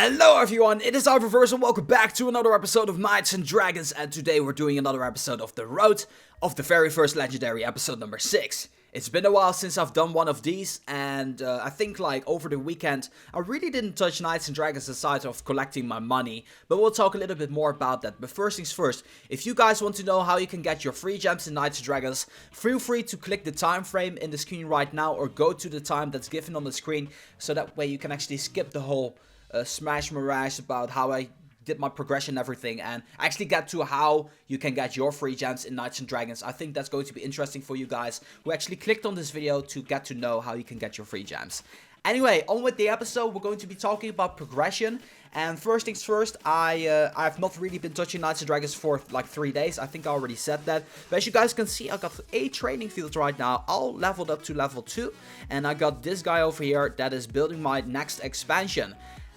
Hello everyone, it is our Reverse and welcome back to another episode of Knights and Dragons, and today we're doing another episode of The Road of the very first Legendary, episode number 6. It's been a while since I've done one of these, and I think like over the weekend I really didn't touch Knights and Dragons aside of collecting my money, but we'll talk a little bit more about that. But first things first, if you guys want to know how you can get your free gems in Knights and Dragons, feel free to click the time frame in the screen right now or go to the time that's given on the screen, so that way you can actually skip the whole smash mirage about how I did my progression and everything, and actually get to how you can get your free gems in Knights and Dragons. I think that's going to be interesting for you guys who actually clicked on this video to get to know how you can get your free gems. Anyway, on with the episode, we're going to be talking about progression. And first things first, I've not really been touching Knights and Dragons for like 3 days. I think I already said that. But as you guys can see, I got 8 training fields right now, all leveled up to level 2. And I got this guy over here that is building my next expansion.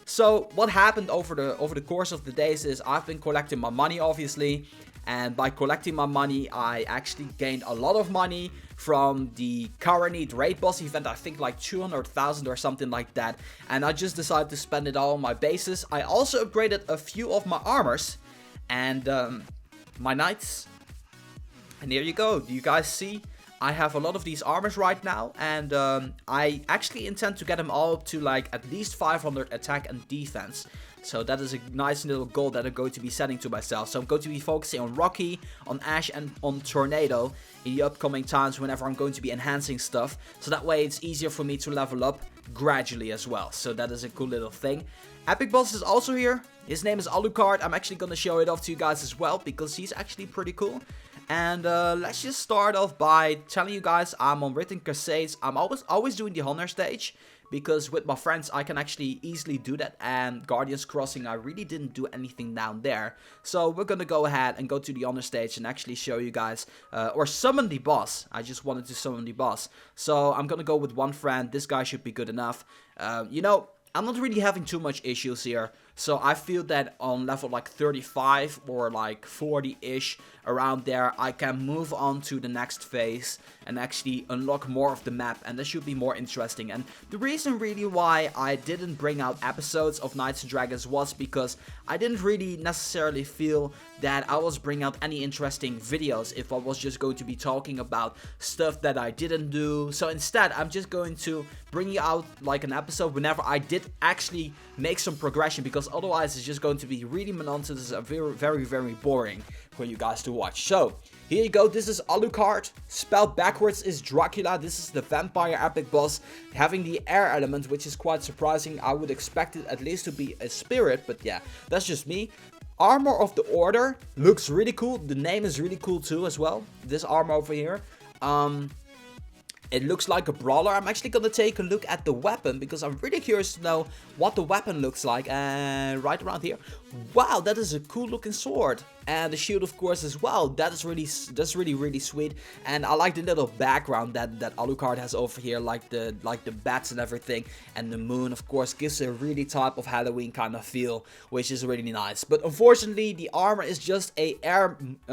So what happened over the course of the days is I've been collecting my money, obviously, and by collecting my money I actually gained a lot of money from the Karanid raid boss event. I think like 200,000 or something like that, and I just decided to spend it all on my bases. I also upgraded a few of my armors and my knights, and there you go. Do you guys see? I have a lot of these armors right now, and I actually intend to get them all up to like at least 500 attack and defense. So that is a nice little goal that I'm going to be setting to myself. So I'm going to be focusing on Rocky, on Ash, and on Tornado in the upcoming times whenever I'm going to be enhancing stuff. So that way it's easier for me to level up gradually as well. So that is a cool little thing. Epic Boss is also here. His name is Alucard. I'm actually going to show it off to you guys as well because he's actually pretty cool. And let's just start off by telling you guys I'm on Written Crusades. I'm always doing the honor stage, because with my friends I can actually easily do that. And Guardians Crossing, I really didn't do anything down there. So we're gonna go ahead and go to the honor stage and actually show you guys, or summon the boss. I just wanted to summon the boss. So I'm gonna go with one friend. This guy should be good enough. You know, I'm not really having too much issues here. So I feel that on level like 35 or like 40-ish, around there, I can move on to the next phase and actually unlock more of the map, and that should be more interesting. And the reason really why I didn't bring out episodes of Knights and Dragons was because I didn't really necessarily feel that I was bringing out any interesting videos if I was just going to be talking about stuff that I didn't do. So instead, I'm just going to bring you out like an episode whenever I did actually make some progression, because otherwise it's just going to be really monotonous and very boring for you guys to watch. So here you go. This is Alucard. Spelled backwards is Dracula. This is the vampire epic boss, having the air element, which is quite surprising. I would expect it at least to be a spirit, but yeah, that's just me. Armor of the Order looks really cool. The name is really cool too as well. This armor over here. It looks like a brawler. I'm actually going to take a look at the weapon because I'm really curious to know what the weapon looks like. And right around here. Wow, that is a cool looking sword. And the shield, of course, as well. That's really sweet. And I like the little background that Alucard has over here, like the bats and everything. And the moon, of course, gives a really type of Halloween kind of feel, which is really nice. But unfortunately, the armor is just a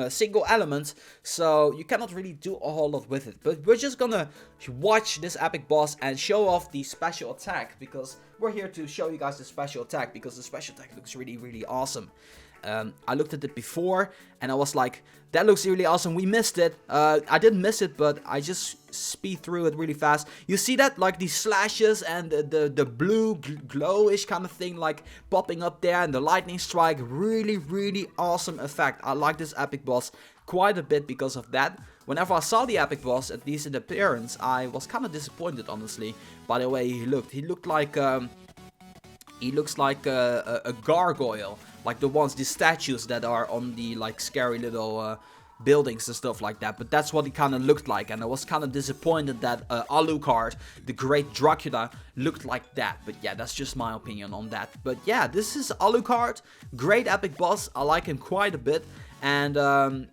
single element, so you cannot really do a whole lot with it. But we're just gonna watch this epic boss and show off the special attack, because we're here to show you guys the special attack, because the special attack looks really awesome. I looked at it before and I was like, that looks really awesome. We missed it. I didn't miss it, but I just speed through it really fast. You see that? Like the slashes and the blue glowish kind of thing like popping up there, and the lightning strike. Really awesome effect. I like this epic boss quite a bit because of that. Whenever I saw the epic boss, at least in appearance, I was kind of disappointed, honestly, by the way he looked. He looks like a gargoyle, like the statues that are on the like scary little buildings and stuff like that. But that's what he kind of looked like, and I was kind of disappointed that Alucard, the great Dracula, looked like that. But yeah, that's just my opinion on that. But yeah, this is Alucard, great epic boss. I like him quite a bit. And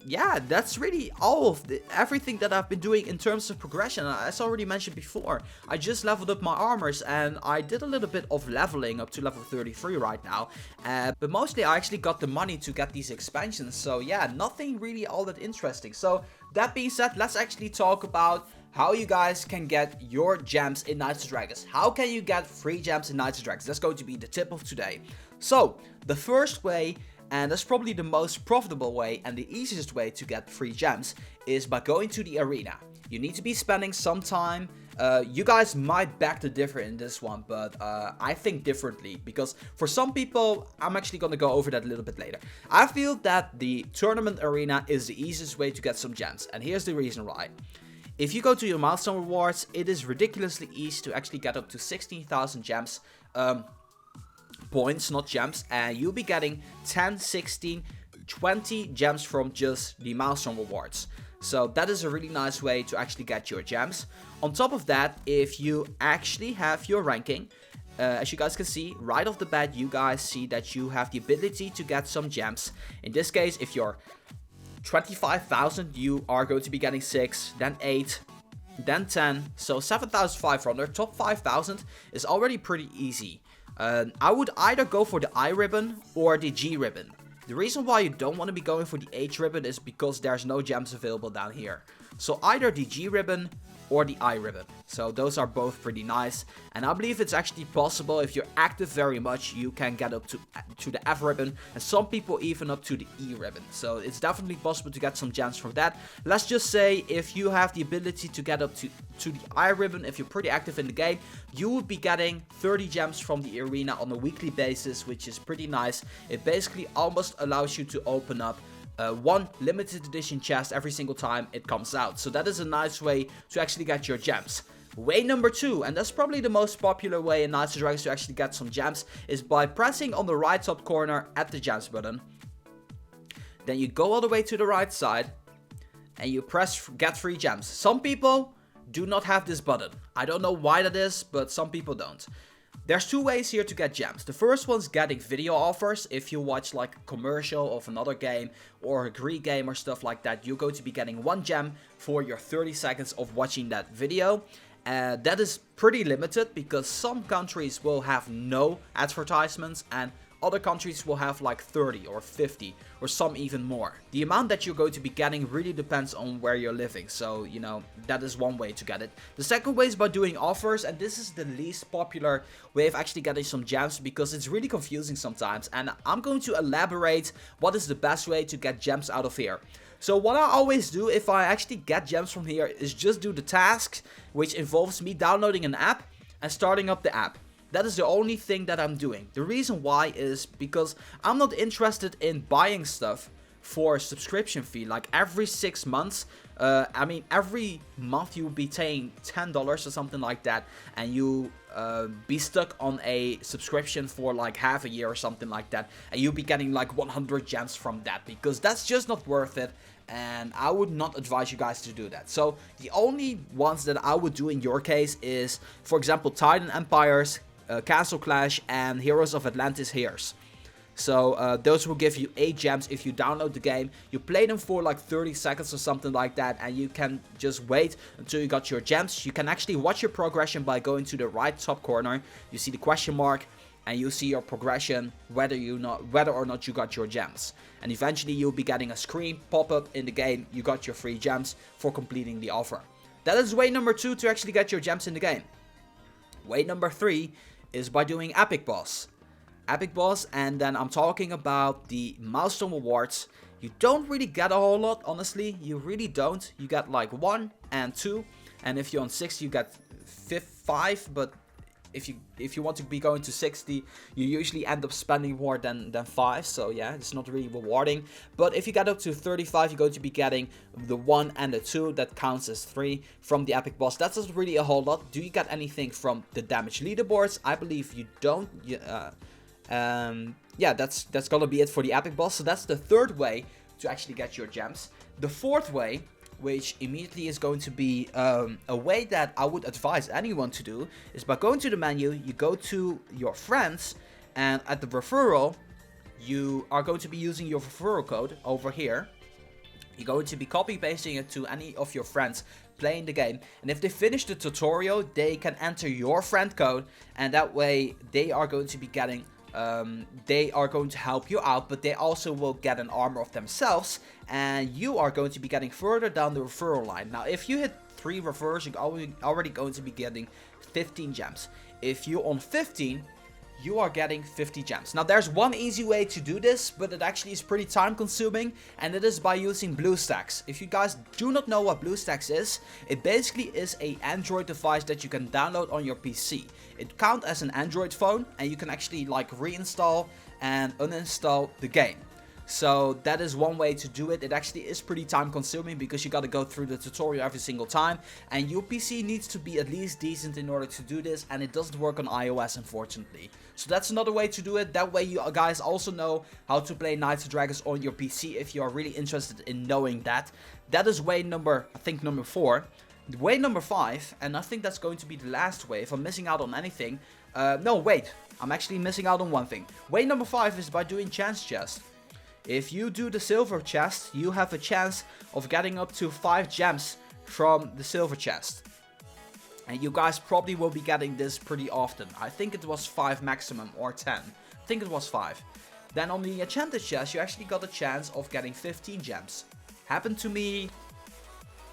yeah, that's really all of everything that I've been doing in terms of progression. As I already mentioned before, I just leveled up my armors, and I did a little bit of leveling up to level 33 right now. But mostly I actually got the money to get these expansions. So yeah, nothing really all that interesting. So that being said, let's actually talk about how you guys can get your gems in Knights and Dragons. How can you get free gems in Knights and Dragons? That's going to be the tip of today. So, the first way, and that's probably the most profitable way and the easiest way to get free gems, is by going to the arena. You need to be spending some time. You guys might beg to differ in this one, but I think differently, because for some people, I'm actually going to go over that a little bit later. I feel that the tournament arena is the easiest way to get some gems, and here's the reason why. If you go to your milestone rewards, it is ridiculously easy to actually get up to 16,000 gems. Points, not gems, and you'll be getting 10, 16, 20 gems from just the milestone rewards. So that is a really nice way to actually get your gems. On top of that, if you actually have your ranking, as you guys can see, right off the bat, you guys see that you have the ability to get some gems. In this case, if you're 25,000, you are going to be getting 6, then 8, then 10, so 7,500. Top 5,000 is already pretty easy. I would either go for the I ribbon or the G ribbon. The reason why you don't want to be going for the H ribbon is because there's no gems available down here. So either the G ribbon or the I ribbon. So those are both pretty nice, and I believe it's actually possible if you're active very much, you can get up to the F ribbon, and some people even up to the E ribbon. So it's definitely possible to get some gems from that. Let's just say if you have the ability to get up to the I ribbon, if you're pretty active in the game, you will be getting 30 gems from the arena on a weekly basis, which is pretty nice. It basically almost allows you to open up one limited edition chest every single time it comes out. So that is a nice way to actually get your gems. Way number 2, and that's probably the most popular way in Nights & Dragons to actually get some gems, is by pressing on the right top corner at the gems button. Then you go all the way to the right side and you press get free gems. Some people do not have this button. I don't know why that is, but some people don't. There's 2 ways here to get gems. The first one's getting video offers. If you watch like a commercial of another game or a Greek game or stuff like that, you're going to be getting 1 gem for your 30 seconds of watching that video. That is pretty limited because some countries will have no advertisements and other countries will have like 30 or 50 or some even more. The amount that you're going to be getting really depends on where you're living, so you know, that is one way to get it. The second way is by doing offers, and this is the least popular way of actually getting some gems because it's really confusing sometimes, and I'm going to elaborate what is the best way to get gems out of here. So what I always do if I actually get gems from here is just do the task, which involves me downloading an app and starting up the app. That is the only thing that I'm doing. The reason why is because I'm not interested in buying stuff for a subscription fee. Like every 6 months, I mean every month you'll be paying $10 or something like that. And you be stuck on a subscription for like half a year or something like that. And you'll be getting like 100 gems from that. Because that's just not worth it. And I would not advise you guys to do that. So the only ones that I would do in your case is, for example, Titan Empires, Castle Clash, and Heroes of Atlantis Heroes. So those will give you 8 gems if you download the game. You play them for like 30 seconds or something like that, and you can just wait until you got your gems. You can actually watch your progression by going to the right top corner. You see the question mark, and you see your progression, whether or not you got your gems. And eventually you'll be getting a screen pop up in the game. You got your free gems for completing the offer. That is way number 2 to actually get your gems in the game. Way number 3 is by doing Epic Boss. Epic Boss, and then I'm talking about the Milestone rewards. You don't really get a whole lot, honestly. You really don't. You get like 1 and 2, and if you're on 60 you get 5, but if you want to be going to 60, you usually end up spending more than 5, so yeah, it's not really rewarding. But if you get up to 35, you're going to be getting the 1 and the 2, that counts as 3 from the Epic Boss. That's not really a whole lot. Do you get anything from the damage leaderboards? I believe you don't. Yeah, that's gonna be it for the Epic Boss. So that's the third way to actually get your gems. The fourth way, which immediately is going to be a way that I would advise anyone to do, is by going to the menu, you go to your friends, and at the referral, you are going to be using your referral code over here. You're going to be copy pasting it to any of your friends playing the game, and if they finish the tutorial, they can enter your friend code, and that way they are going to be getting they are going to help you out, but they also will get an armor of themselves, and you are going to be getting further down the referral line. Now, if you hit 3 referrals, you're already going to be getting 15 gems. If you're on 15, you are getting 50 gems. Now there's one easy way to do this, but it actually is pretty time consuming, and it is by using BlueStacks. If you guys do not know what BlueStacks is, it basically is an Android device that you can download on your PC. It counts as an Android phone, and you can actually like reinstall and uninstall the game. So that is one way to do it. It actually is pretty time consuming because you got to go through the tutorial every single time, and your PC needs to be at least decent in order to do this, and it doesn't work on iOS unfortunately. So that's another way to do it. That way you guys also know how to play Knights and Dragons on your PC if you are really interested in knowing that. That is way number, I think number 4. Way number 5, and I think that's going to be the last way if I'm missing out on anything. No, wait, I'm actually missing out on one thing. Way number 5 is by doing chance chest. If you do the silver chest, you have a chance of getting up to 5 gems from the silver chest. And you guys probably will be getting this pretty often. I think it was 5 maximum or 10. I think it was 5. Then on the enchanted chest, you actually got a chance of getting 15 gems. Happened to me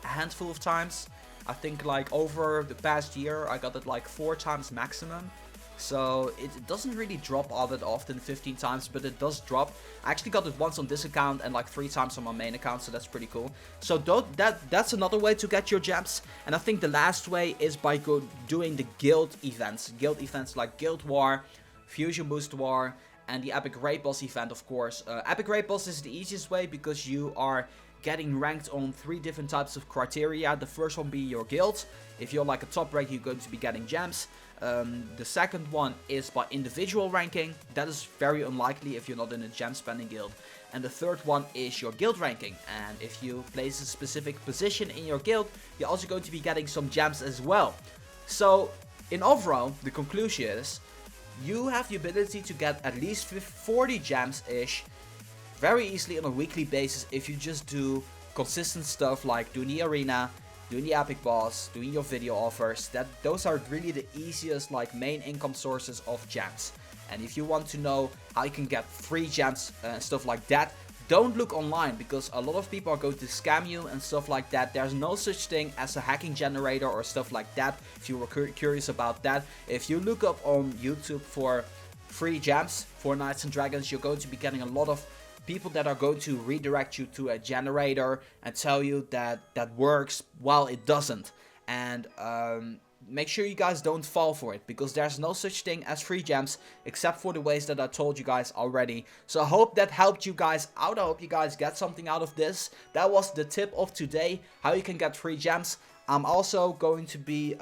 a handful of times. I think like over the past year, I got it like 4 times maximum. So it doesn't really drop all that often, 15 times, but it does drop. I actually got it once on this account and like 3 times on my main account, so that's pretty cool. So that's another way to get your gems. And I think the last way is by doing the guild events. Guild events like Guild War, Fusion Boost War, and the Epic Raid Boss event, of course. Epic Raid Boss is the easiest way because you are getting ranked on 3 different types of criteria. The first one being your guild. If you're like a top rank, you're going to be getting gems. The second one is by individual ranking. That is very unlikely if you're not in a gem spending guild. And the third one is your guild ranking. And if you place a specific position in your guild, you're also going to be getting some gems as well. So in overall, the conclusion is you have the ability to get at least 40 gems-ish very easily on a weekly basis if you just do consistent stuff like doing the arena, doing the epic boss, doing your video offers. Those are really the easiest like main income sources of gems. And if you want to know how you can get free gems and stuff like that, don't look online because a lot of people are going to scam you and stuff like that. There's no such thing as a hacking generator or stuff like that if you were curious about that. If you look up on YouTube for free gems for Knights and Dragons, you're going to be getting a lot of people that are going to redirect you to a generator and tell you that that works while it doesn't. And make sure you guys don't fall for it because there's no such thing as free gems except for the ways that I told you guys already. So I hope that helped you guys out. I hope you guys get something out of this. That was the tip of today, how you can get free gems. I'm also going to be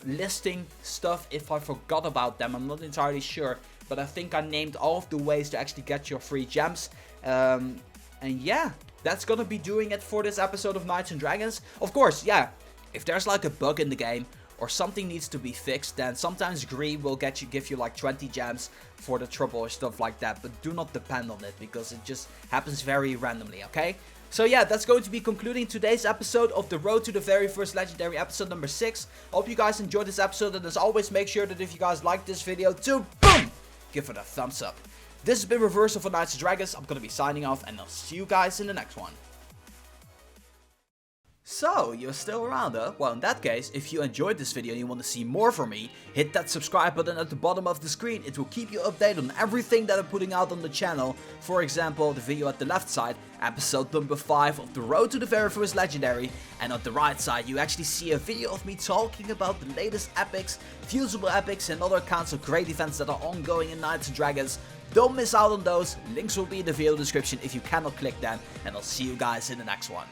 listing stuff if I forgot about them. I'm not entirely sure, but I think I named all of the ways to actually get your free gems. And yeah, that's gonna be doing it for this episode of Knights and Dragons. Of course, yeah, if there's like a bug in the game or something needs to be fixed, then sometimes Green will give you like 20 gems for the trouble or stuff like that. But do not depend on it because it just happens very randomly, okay? So yeah, that's going to be concluding today's episode of the Road to the Very First Legendary, episode number 6. Hope you guys enjoyed this episode, and as always, make sure that if you guys like this video to boom, give it a thumbs up. This has been Reversal for Knights and Dragons. I'm going to be signing off, and I'll see you guys in the next one. So, you're still around, huh? Well, in that case, if you enjoyed this video and you want to see more from me, hit that subscribe button at the bottom of the screen. It will keep you updated on everything that I'm putting out on the channel. For example, the video at the left side, episode number 5 of the Road to the Very First Legendary. And on the right side, you actually see a video of me talking about the latest epics, Fusible epics, and other kinds of great events that are ongoing in Knights and Dragons. Don't miss out on those. Links will be in the video description if you cannot click them. And I'll see you guys in the next one.